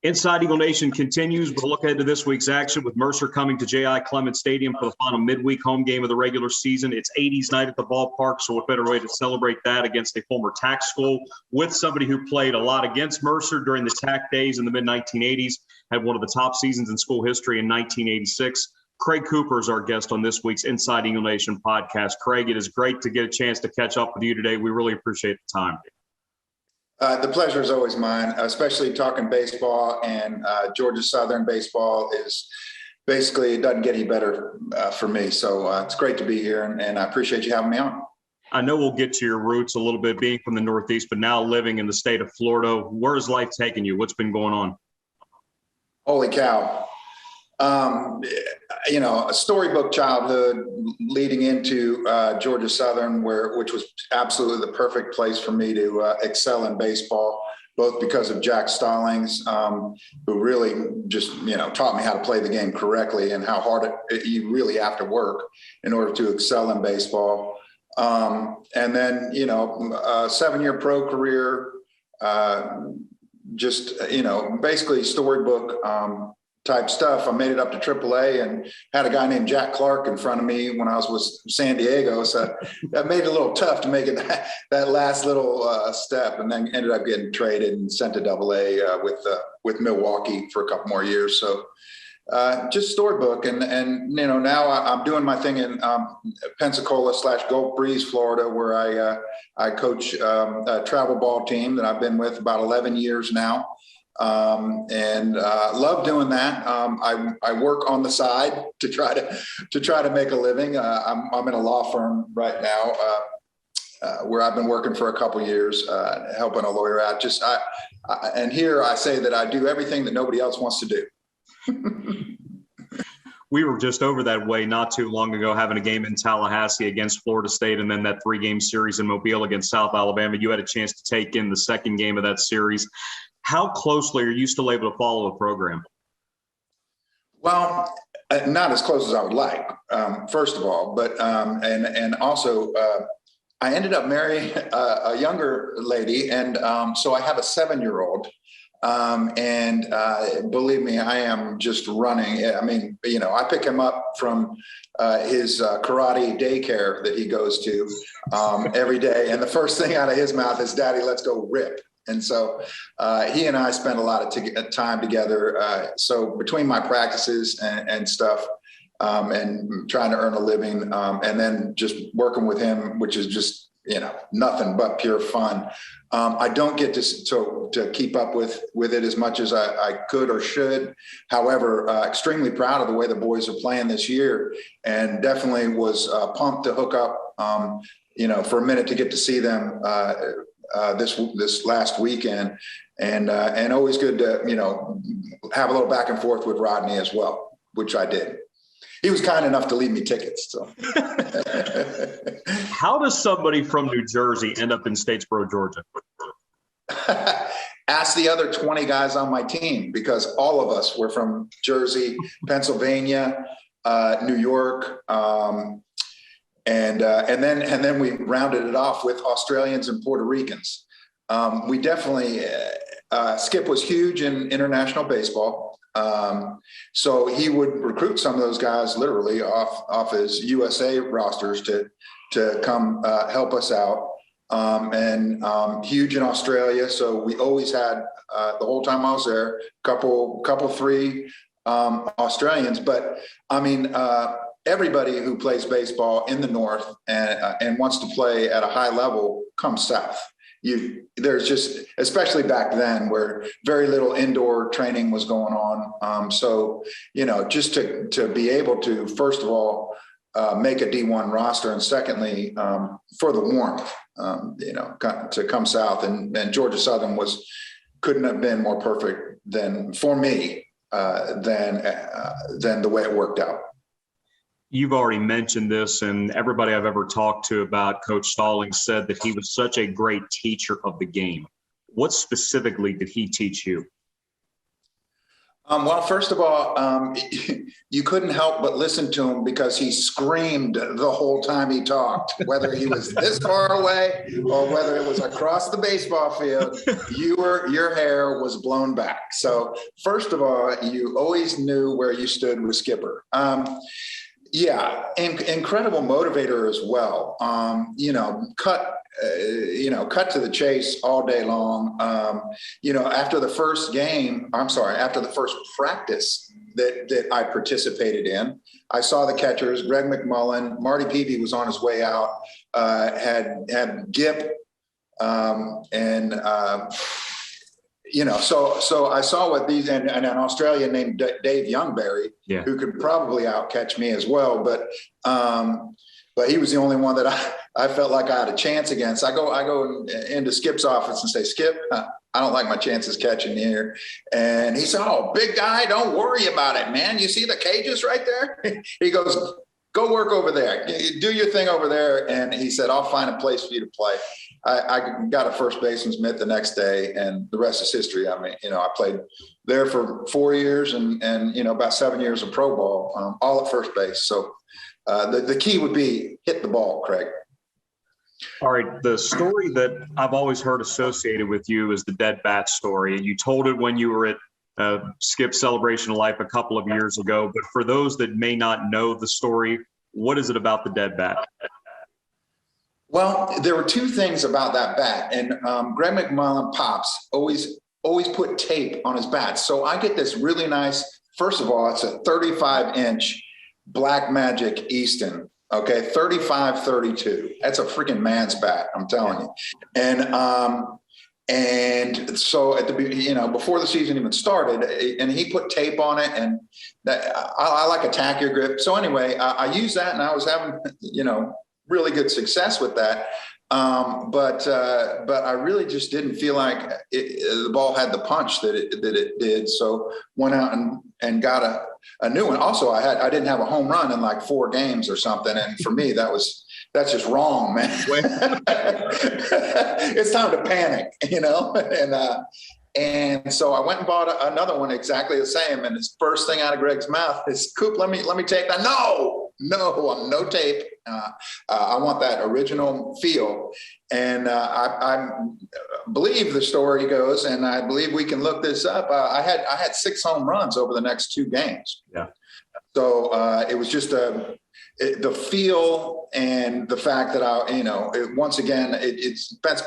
Inside Eagle Nation continues. We'll look ahead to this week's action with Mercer coming to J.I. Clement Stadium for the final midweek home game of the regular season. It's 80s night at the ballpark, so what better way to celebrate that against a former TAC school with somebody who played a lot against Mercer during the TAC days in the mid-1980s, had one of the top seasons in school history in 1986. Craig Cooper is our guest on this week's Inside Eagle Nation podcast. Craig, it is great to get a chance to catch up with you today. We really appreciate the time. The pleasure is always mine, especially talking baseball, and Georgia Southern baseball is basically, it doesn't get any better for me. So it's great to be here, and I appreciate you having me on. I know we'll get to your roots a little bit, being from the Northeast, but now living in the state of Florida. Where has life taken you? What's been going on? Holy cow. A storybook childhood leading into Georgia Southern, which was absolutely the perfect place for me to excel in baseball, both because of Jack Stallings, who really just, taught me how to play the game correctly and how hard you really have to work in order to excel in baseball. And then, a 7-year pro career, basically storybook type stuff. I made it up to AAA and had a guy named Jack Clark in front of me when I was with San Diego. So that made it a little tough to make it that last little step, and then ended up getting traded and sent to AA with Milwaukee for a couple more years. So just storybook. And now I'm doing my thing in Pensacola/Gulf Breeze, Florida, where I coach a travel ball team that I've been with about 11 years now. And love doing that. I work on the side to try to make a living. I'm in a law firm right now, where I've been working for a couple years, helping a lawyer out. And here I say that I do everything that nobody else wants to do. We were just over that way not too long ago, having a game in Tallahassee against Florida State, and then that 3-game series in Mobile against South Alabama. You had a chance to take in the second game of that series. How closely are you still able to follow the program? Well, not as close as I would like, first of all, but and also I ended up marrying a younger lady, and so I have a 7-year-old. And believe me, I am just running. I mean, I pick him up from his karate daycare that he goes to every day, and the first thing out of his mouth is, "Daddy, let's go rip." And so he and I spent a lot of time together. So between my practices and stuff, and trying to earn a living, and then just working with him, which is just, nothing but pure fun. I don't get to keep up with it as much as I could or should. However, extremely proud of the way the boys are playing this year, and definitely was pumped to hook up, for a minute to get to see them this last weekend, and always good to have a little back and forth with Rodney as well, which I did. He was kind enough to leave me tickets. So, how does somebody from New Jersey end up in Statesboro, Georgia? Ask the other 20 guys on my team, because all of us were from Jersey, Pennsylvania, New York. And then we rounded it off with Australians and Puerto Ricans. We definitely, Skip was huge in international baseball. So he would recruit some of those guys literally off his USA rosters to come help us out. And huge in Australia. So we always had, the whole time I was there, couple 3 Australians. But I mean, everybody who plays baseball in the North and wants to play at a high level comes south. There's just, especially back then, where very little indoor training was going on. So, just to be able to, first of all, make a D1 roster, and secondly, for the warmth, to come south, and Georgia Southern couldn't have been more perfect for me than the way it worked out. You've already mentioned this, and everybody I've ever talked to about Coach Stallings said that he was such a great teacher of the game. What specifically did he teach you? Well, first of all, you couldn't help but listen to him because he screamed the whole time he talked, whether he was this far away or whether it was across the baseball field, your hair was blown back. So first of all, you always knew where you stood with Skipper. Yeah, incredible motivator as well. Cut to the chase all day long. After the first practice that I participated in, I saw the catchers, Greg McMullen, Marty Peavy was on his way out, had Gip, so I saw what these, and an Australian named Dave Youngberry, who could probably outcatch me as well, but he was the only one that I felt like I had a chance against. I go into Skip's office and say, Skip, I don't like my chances catching here. And he said, oh, big guy, don't worry about it, man. You see the cages right there? He goes, go work over there. Do your thing over there. And he said, I'll find a place for you to play. I got a first baseman's mitt the next day, and the rest is history. I mean, I played there for 4 years and about 7 years of pro ball, all at first base. So the key would be hit the ball, Craig. All right. The story that I've always heard associated with you is the dead bat story. And you told it when you were at Skip's Celebration of Life a couple of years ago. But for those that may not know the story, what is it about the dead bat? Well, there were two things about that bat, and Greg McMullen, Pops, always put tape on his bats. So I get this really nice, first of all, it's a 35-inch Black Magic Easton, okay, 35-32. That's a freaking man's bat, I'm telling you. And so at the before the season even started, and he put tape on it, and that I like a tackier grip. So anyway, I used that, and I was having really good success with that. But I really just didn't feel like the ball had the punch that it did. So went out and got a new one. Also, I didn't have a home run in like 4 games or something. And for me, that's just wrong, man. It's time to panic, and so I went and bought another one exactly the same. And his first thing out of Greg's mouth is, Coop, let me take that. No tape. I want that original feel. And I believe the story goes, and I believe we can look this up. I had 6 home runs over the next 2 games. Yeah. So it was just the feel and the fact that once again,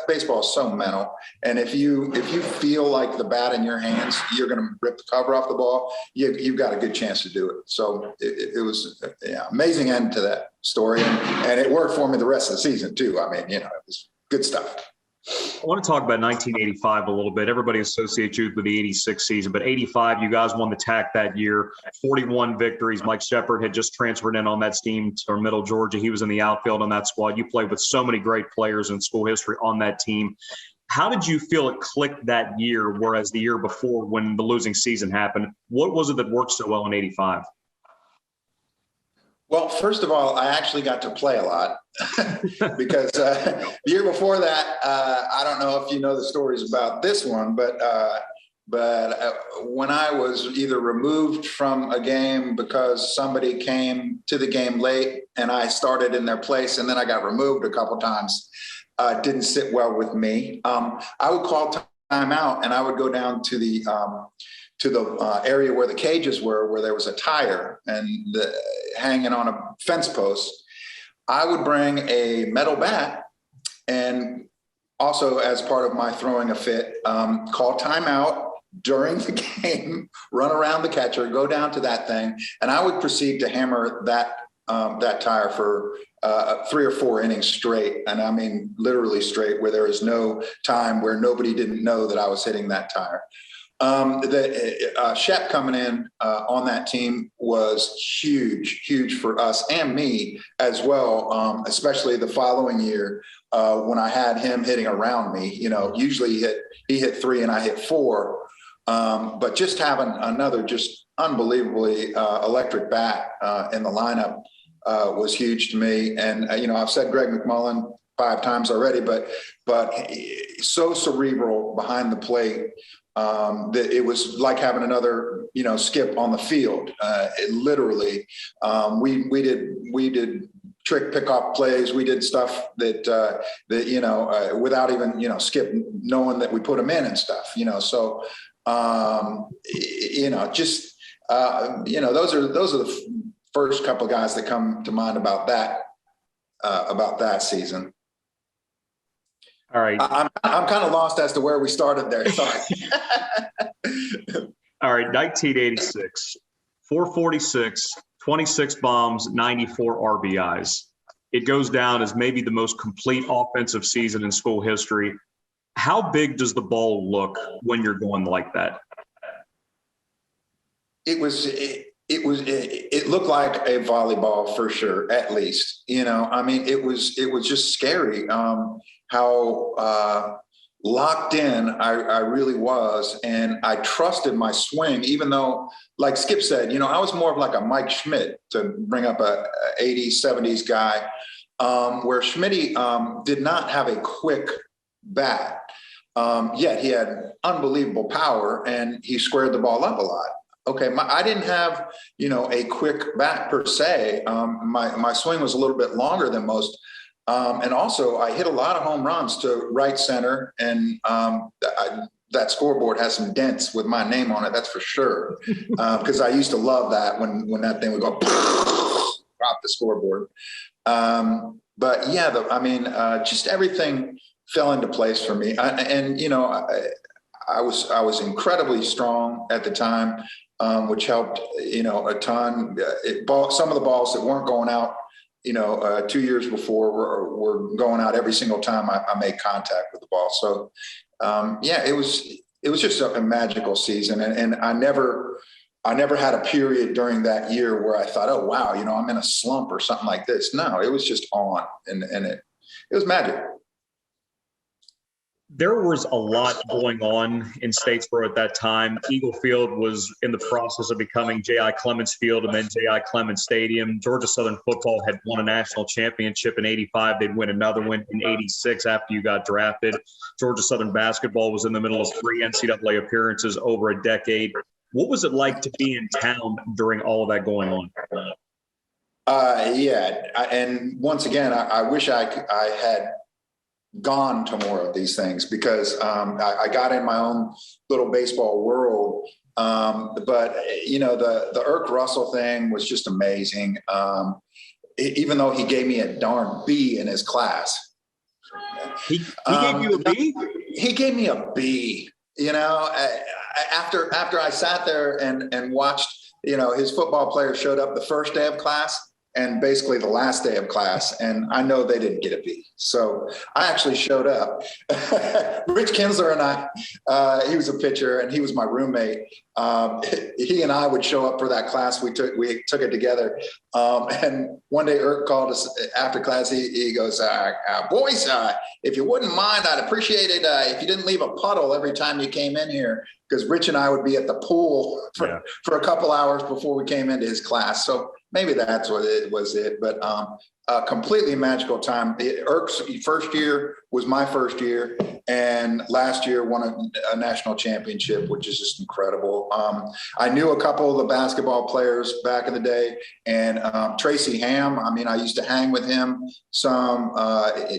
baseball is so mental. And if you feel like the bat in your hands, you're going to rip the cover off the ball, you've got a good chance to do it. So it was amazing end to that story. And it worked for me the rest of the season too. I mean, it was good stuff. I want to talk about 1985 a little bit. Everybody associates you with the 86 season, but 85, you guys won the TAC that year, 41 victories. Mike Shepard had just transferred in on that team from Middle Georgia. He was in the outfield on that squad. You played with so many great players in school history on that team. How did you feel it clicked that year, whereas the year before when the losing season happened? What was it that worked so well in 85? Well, first of all, I actually got to play a lot because the year before that, I don't know if you know the stories about this one, but when I was either removed from a game because somebody came to the game late and I started in their place, and then I got removed a couple of times, didn't sit well with me. I would call timeout, and I would go down to the area where the cages were, where there was a tire and hanging on a fence post. I would bring a metal bat, and also as part of my throwing a fit, call timeout during the game, run around the catcher, go down to that thing, and I would proceed to hammer that tire for 3 or 4 innings straight. And I mean, literally straight, where there is no time where nobody didn't know that I was hitting that tire. Shep coming in on that team was huge for us and me as well, especially the following year when I had him hitting around me. Usually he hit 3 and I hit 4, but just having another just unbelievably electric bat in the lineup was huge to me. And I've said Greg McMullen 5 times already, but so cerebral behind the plate. that it was like having another, Skip on the field. Literally, we did trick pickoff plays. We did stuff that without even Skip knowing that we put him in and stuff. So those are the first couple of guys that come to mind about that season. All right. I'm kind of lost as to where we started there. Sorry. All right. 1986, 446, 26 bombs, 94 RBIs. It goes down as maybe the most complete offensive season in school history. How big does the ball look when you're going like that? It looked like a volleyball for sure, at least. It was just scary how locked in I really was, and I trusted my swing, even though, like Skip said, I was more of like a Mike Schmidt, to bring up a 80s, 70s guy, where Schmitty did not have a quick bat, yet he had unbelievable power and he squared the ball up a lot. Okay, I didn't have, a quick bat per se. My swing was a little bit longer than most. And also, I hit a lot of home runs to right center, and that scoreboard has some dents with my name on it. That's for sure, because I used to love that when that thing would go drop the scoreboard. But yeah, just everything fell into place for me. I was incredibly strong at the time, which helped, a ton. Some of the balls that weren't going out 2 years before were going out every single time I made contact with the ball. So, it was just a magical season. And I never had a period during that year where I thought, oh, wow, I'm in a slump or something like this. No, it was just on, and it was magic. There was a lot going on in Statesboro at that time. Eagle Field was in the process of becoming J.I. Clements Field and then J.I. Clements Stadium. Georgia Southern football had won a national championship in 85. They'd win another one in 86 after you got drafted. Georgia Southern basketball was in the middle of 3 NCAA appearances over a decade. What was it like to be in town during all of that going on? And once again, I wish I had gone to more of these things, because I got in my own little baseball world. But the Irk Russell thing was just amazing. Even though he gave me a darn B in his class. He gave you a B? He gave me a B. After I sat there and watched, his football players showed up the first day of class and basically the last day of class, and I know they didn't get a B. So I actually showed up. Rich Kinsler and I, he was a pitcher and he was my roommate. He and I would show up for that class. We took it together. And one day Irk called us after class. He goes, boys, if you wouldn't mind, I'd appreciate it if you didn't leave a puddle every time you came in here, because Rich and I would be at the pool for a couple hours before we came into his class. So maybe that's what it was. But a completely magical time. Irk's first year was my first year, and last year won a national championship, which is just incredible. I knew a couple of the basketball players back in the day, and Tracy Ham, I used to hang with him some,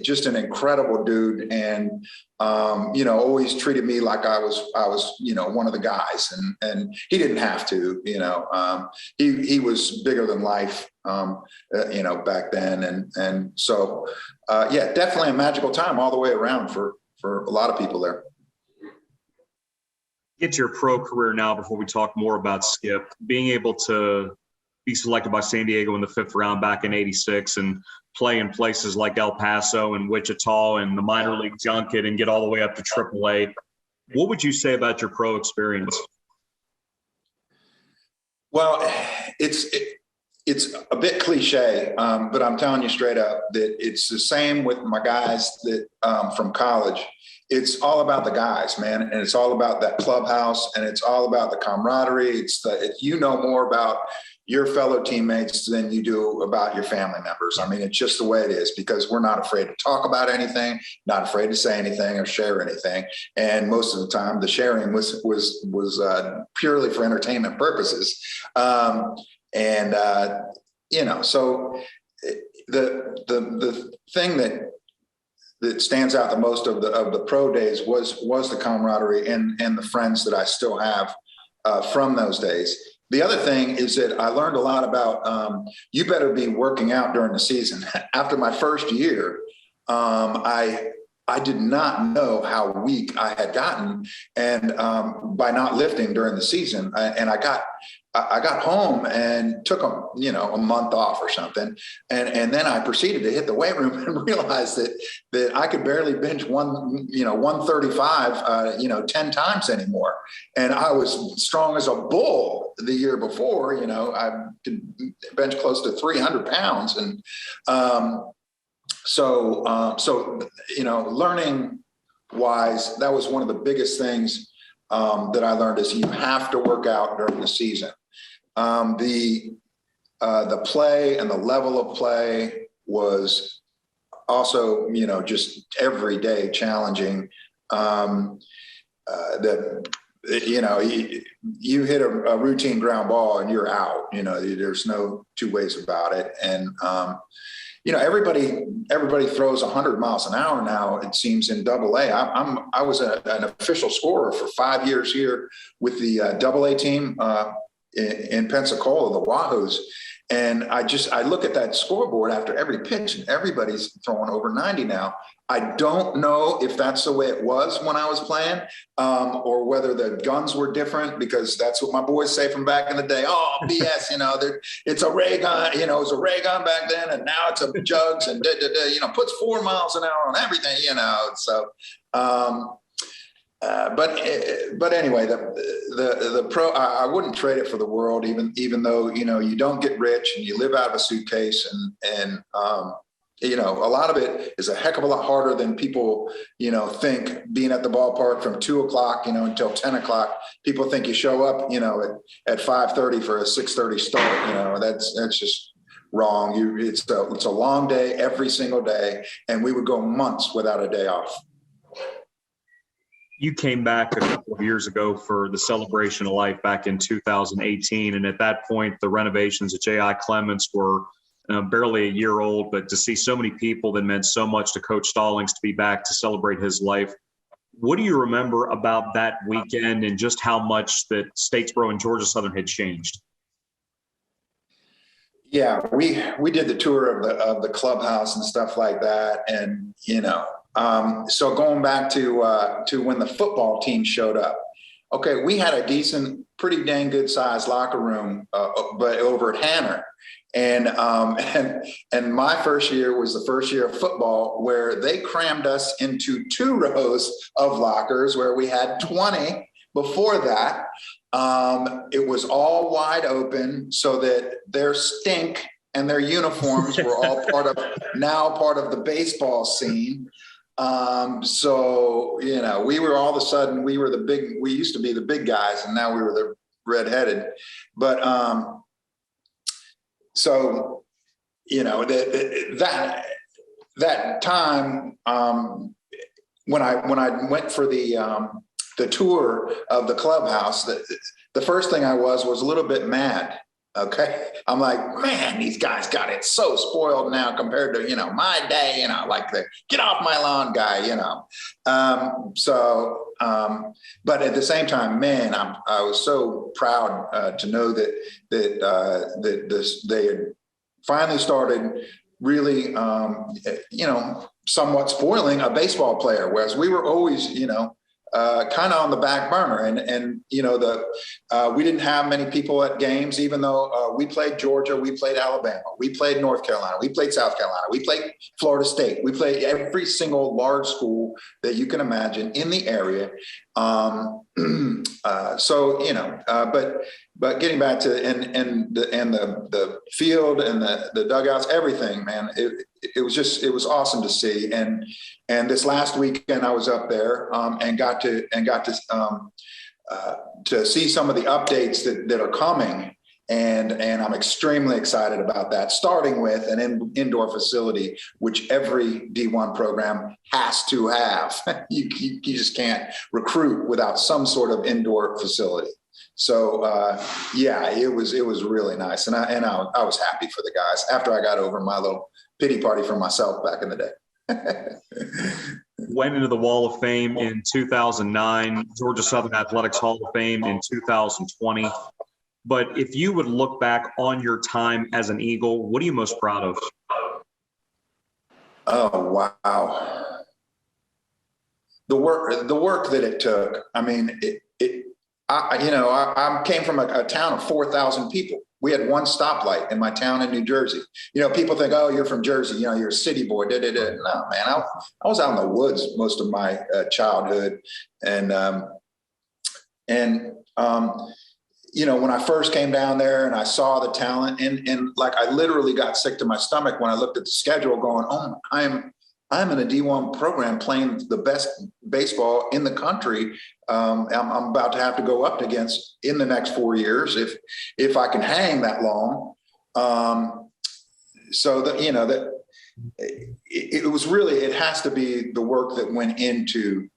just an incredible dude, and always treated me like I was one of the guys, and he didn't have to, he was bigger than life, back then. And so, definitely a magical time all the way around for a lot of people there. Get to your pro career now before we talk more about Skip. Being able to be selected by San Diego in the 5th round back in 86 and play in places like El Paso and Wichita and the minor league junket and get all the way up to AAA. What would you say about your pro experience? Well, it's a bit cliche, but I'm telling you straight up that it's the same with my guys that from college. It's all about the guys, man, and it's all about that clubhouse, and it's all about the camaraderie. It's more about your fellow teammates than you do about your family members. I mean, it's just the way it is, because we're not afraid to talk about anything, not afraid to say anything or share anything. And most of the time the sharing was purely for entertainment purposes. So the thing that stands out the most of the pro days was the camaraderie and the friends that I still have from those days. The other thing is that I learned a lot about you better be working out during the season. After my first year, I did not know how weak I had gotten, and by not lifting during the season, and I got home and took a month off or something, and then I proceeded to hit the weight room and realized that I could barely bench 135 10 times anymore, and I was strong as a bull the year before. I could bench close to 300 pounds, and learning wise, that was one of the biggest things that I learned, is you have to work out during the season. The play and the level of play was also, just every day challenging. You hit a routine ground ball and you're out. There's no two ways about it. And everybody throws 100 miles an hour now, it seems, in AA. I was an official scorer for 5 years here with the AA team in Pensacola, the Wahoos. And I look at that scoreboard after every pitch, and everybody's throwing over 90 now. I don't know if that's the way it was when I was playing, or whether the guns were different, because that's what my boys say from back in the day. Oh, BS, it's a ray gun, it was a ray gun back then, and now it's a jugs and puts 4 miles an hour on everything, So, but anyway, the pro, I wouldn't trade it for the world, even though you don't get rich and you live out of a suitcase, and a lot of it is a heck of a lot harder than people think. Being at the ballpark from 2 o'clock until 10 o'clock, people think you show up at 5:30 for a 6:30 start. That's just wrong. It's a long day every single day, and we would go months without a day off. You came back a couple of years ago for the Celebration of Life back in 2018. And at that point, the renovations at J.I. Clements were barely a year old. But to see so many people that meant so much to Coach Stallings to be back to celebrate his life, what do you remember about that weekend and just how much that Statesboro and Georgia Southern had changed? Yeah, we did the tour of the clubhouse and stuff like that. And, so going back to when the football team showed up, okay, we had a decent, pretty dang good sized locker room, but over at Hanner. And my first year was the first year of football where they crammed us into 2 rows of lockers where we had 20 before that. It was all wide open so that their stink and their uniforms were all part of the baseball scene. We were all of a sudden, we used to be the big guys, and now we were the redheaded. But that time, when I went for the tour of the clubhouse, the first thing I was a little bit mad. Okay. I'm like, man, these guys got it so spoiled now compared to, my day, like the get off my lawn guy, but at the same time, man, I was so proud to know that they had finally started really, somewhat spoiling a baseball player, whereas we were always, kind of on the back burner. And we didn't have many people at games, even though we played Georgia, we played Alabama, we played North Carolina, we played South Carolina, we played Florida State, we played every single large school that you can imagine in the area. But getting back to the field and the dugouts, everything, man, it was awesome to see. And this last weekend I was up there and got to see some of the updates that are coming. And I'm extremely excited about that, starting with an indoor facility, which every D1 program has to have. You just can't recruit without some sort of indoor facility. So yeah, it was really nice, and I was happy for the guys after I got over my little pity party for myself back in the day. Went into the Wall of Fame in 2009, Georgia Southern Athletics Hall of Fame in 2020. But if you would look back on your time as an Eagle, what are you most proud of? Oh, wow. The work that it took. I mean, I came from a town of 4,000 people. We had one stoplight in my town in New Jersey. People think, oh, you're from Jersey, you're a city boy. No, man, I was out in the woods most of my childhood. And when I first came down there and I saw the talent and like, I literally got sick to my stomach when I looked at the schedule going, oh, I'm in a D1 program playing the best baseball in the country. I'm about to have to go up against in the next 4 years if I can hang that long. So that it was really, it has to be the work that went into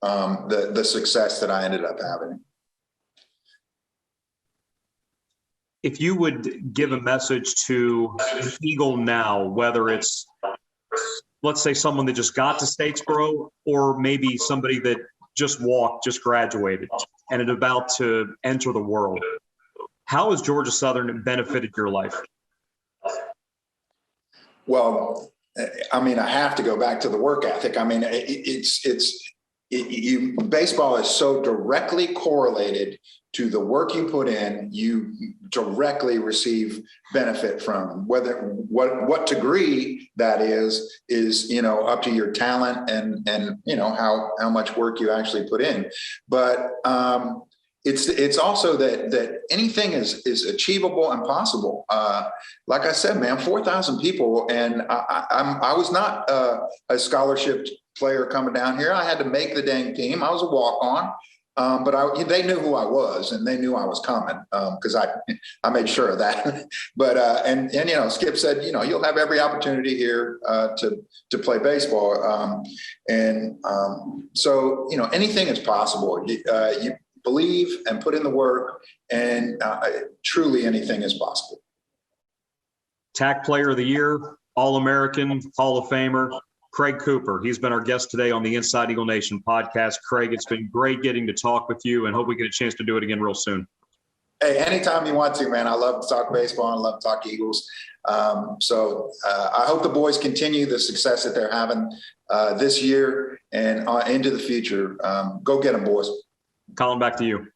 the success that I ended up having. If you would give a message to an Eagle now, whether it's, let's say, someone that just got to Statesboro, or maybe somebody that just graduated and is about to enter the world, how has Georgia Southern benefited your life? Well, I mean, I have to go back to the work ethic. I mean, baseball is so directly correlated to the work you put in. You directly receive benefit from, whether what degree that is up to your talent and how much work you actually put in. But it's also that anything is achievable and possible. Like I said, man, 4,000 people, and I was not a scholarship player coming down here. I had to make the dang team. I was a walk-on. But they knew who I was, and they knew I was coming because I made sure of that. But and Skip said, you'll have every opportunity here to play baseball, so anything is possible. You believe and put in the work, and truly anything is possible. TAC Player of the Year, All-American, Hall of Famer, Craig Cooper. He's been our guest today on the Inside Eagle Nation podcast. Craig, it's been great getting to talk with you, and hope we get a chance to do it again real soon. Hey, anytime you want to, man. I love to talk baseball and I love to talk Eagles. So I hope the boys continue the success that they're having this year and into the future. Go get them, boys. Colin, back to you.